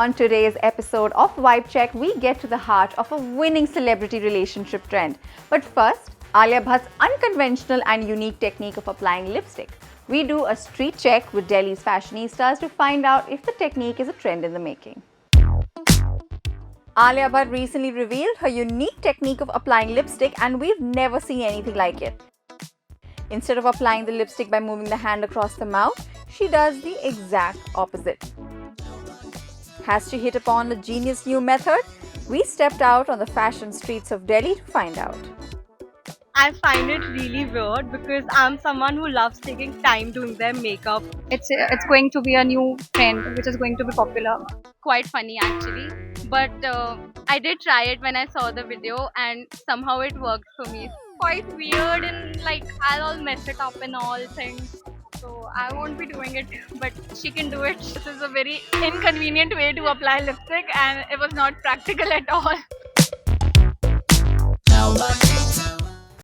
On today's episode of Vibe Check, we get to the heart of a winning celebrity relationship trend. But first, Alia Bhatt's unconventional and unique technique of applying lipstick. We do a street check with Delhi's fashionistas to find out if the technique is a trend in the making. Alia Bhatt recently revealed her unique technique of applying lipstick, and we've never seen anything like it. Instead of applying the lipstick by moving the hand across the mouth, she does the exact opposite. Has she hit upon a genius new method? We stepped out on the fashion streets of Delhi to find out. I find it really weird because I'm someone who loves taking time doing their makeup. It's going to be a new trend which is going to be popular. Quite funny actually, but I did try it when I saw the video and somehow it worked for me. Quite weird and like I'll all mess it up and all things, so I won't be doing it, but she can do it. This is a very inconvenient way to apply lipstick and it was not practical at all.